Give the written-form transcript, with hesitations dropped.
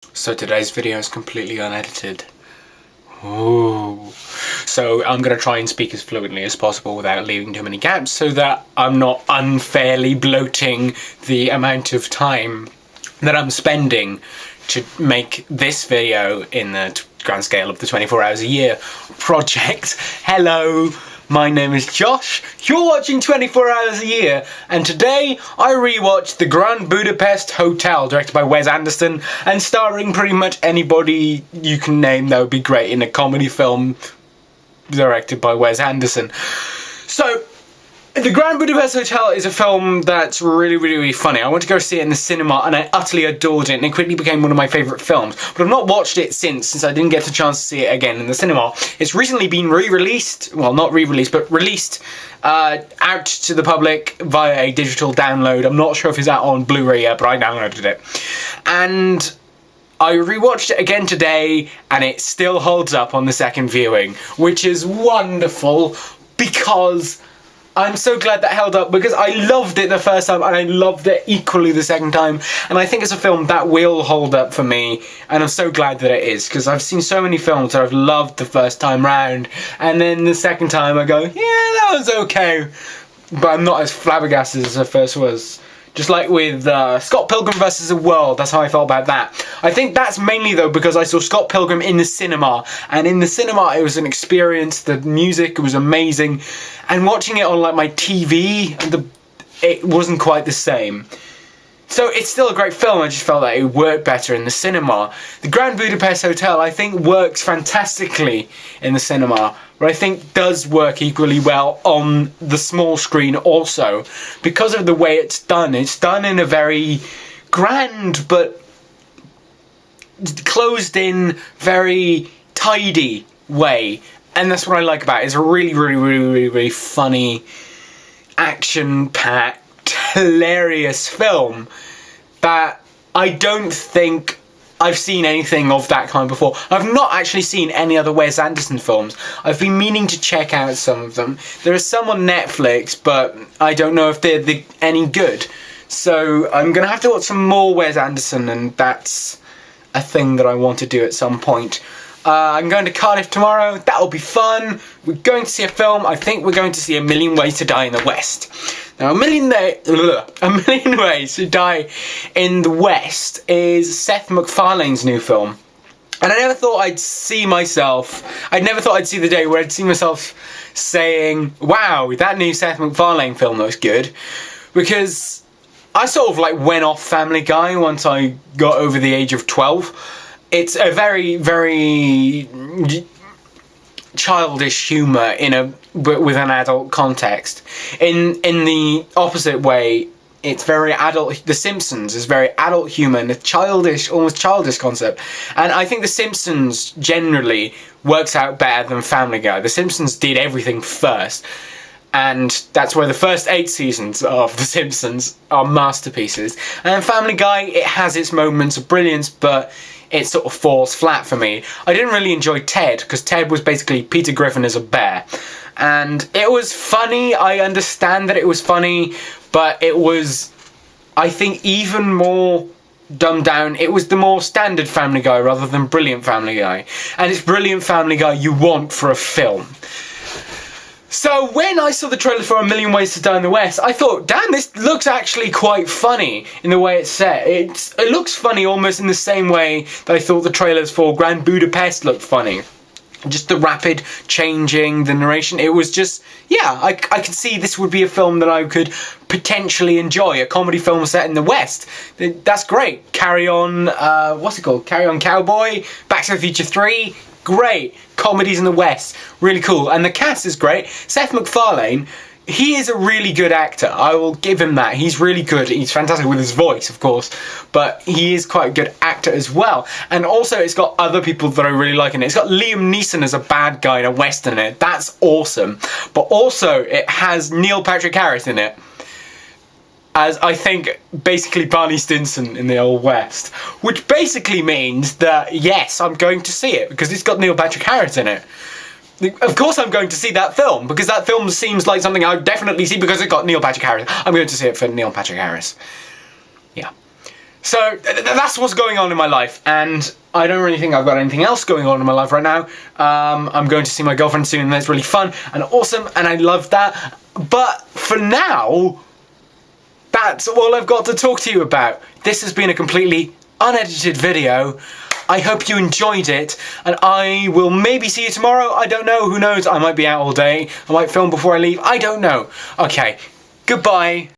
So today's video is completely unedited. Ooh. So I'm going to try and speak as fluently as possible without leaving too many gaps so that I'm not unfairly bloating the amount of time that I'm spending to make this video in the grand scale of the 24 hours a year project. Hello, my name is Josh, you're watching 24 hours a year, and today I rewatched The Grand Budapest Hotel, directed by Wes Anderson and starring pretty much anybody you can name that would be great in a comedy film directed by Wes Anderson. So, The Grand Budapest Hotel is a film that's really funny. I went to go see it in the cinema and I utterly adored it, and it quickly became one of my favourite films. But I've not watched it since I didn't get the chance to see it again in the cinema. It's recently been re-released, well, not re-released, but released out to the public via a digital download. I'm not sure if it's out on Blu-ray yet, but I downloaded it. And I rewatched it again today, and it still holds up on the second viewing, which is wonderful because I'm so glad that held up, because I loved it the first time and I loved it equally the second time, and I think it's a film that will hold up for me, and I'm so glad that it is, because I've seen so many films that I've loved the first time round and then the second time I go, yeah, that was okay, but I'm not as flabbergasted as I first was. Just like with Scott Pilgrim vs. the World, that's how I felt about that. I think that's mainly though because I saw Scott Pilgrim in the cinema, and in the cinema it was an experience. The music was amazing, and watching it on like my TV, it wasn't quite the same. So it's still a great film, I just felt that it worked better in the cinema. The Grand Budapest Hotel, I think, works fantastically in the cinema, but I think does work equally well on the small screen also, because of the way it's done. It's done in a very grand but closed in, very tidy way, and that's what I like about it. It's a really funny, action-packed, hilarious film that I don't think I've seen anything of that kind before. I've not actually seen any other Wes Anderson films. I've been meaning to check out some of them. There are some on Netflix, but I don't know if they're any good. So I'm gonna have to watch some more Wes Anderson, and that's a thing that I want to do at some point. I'm going to Cardiff tomorrow. That'll be fun. We're going to see a film. I think we're going to see A Million Ways to Die in the West. Now, A Million Ways to Die in the West is Seth MacFarlane's new film. And I never thought I'd see the day where I'd see myself saying, wow, that new Seth MacFarlane film looks good. Because I sort of like went off Family Guy once I got over the age of 12. It's a very childish humour with an adult context. In the opposite way, it's very adult. The Simpsons is very adult humour and a childish, almost childish concept. And I think The Simpsons generally works out better than Family Guy. The Simpsons did everything first, and that's where the first 8 seasons of The Simpsons are masterpieces. And Family Guy, it has its moments of brilliance, but it sort of falls flat for me. I didn't really enjoy Ted, because Ted was basically Peter Griffin as a bear. And it was funny, I understand that it was funny, but it was, I think, even more dumbed down. It was the more standard Family Guy rather than brilliant Family Guy. And it's brilliant Family Guy you want for a film. So when I saw the trailer for A Million Ways to Die in the West, I thought, damn, this looks actually quite funny in the way it's set. It looks funny almost in the same way that I thought the trailers for Grand Budapest looked funny. Just the rapid changing, the narration, it was just, yeah, I could see this would be a film that I could potentially enjoy, a comedy film set in the West. That's great. Carry On, what's it called? Carry On Cowboy, Back to the Future 3, great. Comedies in the West, really cool. And the cast is great. Seth MacFarlane, he is a really good actor. I will give him that. He's really good. He's fantastic with his voice, of course, but he is quite a good actor as well. And also it's got other people that I really like in it. It's got Liam Neeson as a bad guy in a Western in it. That's awesome. But also it has Neil Patrick Harris in it, as I think basically Barney Stinson in the Old West, which basically means that yes, I'm going to see it because it's got Neil Patrick Harris in it. Of course I'm going to see that film, because that film seems like something I would definitely see because it got Neil Patrick Harris. I'm going to see it for Neil Patrick Harris. Yeah. So that's what's going on in my life, and I don't really think I've got anything else going on in my life right now. I'm going to see my girlfriend soon, and that's really fun and awesome, and I love that. But for now, that's all I've got to talk to you about. This has been a completely unedited video. I hope you enjoyed it, and I will maybe see you tomorrow. I don't know, who knows, I might be out all day. I might film before I leave, I don't know. Okay, goodbye.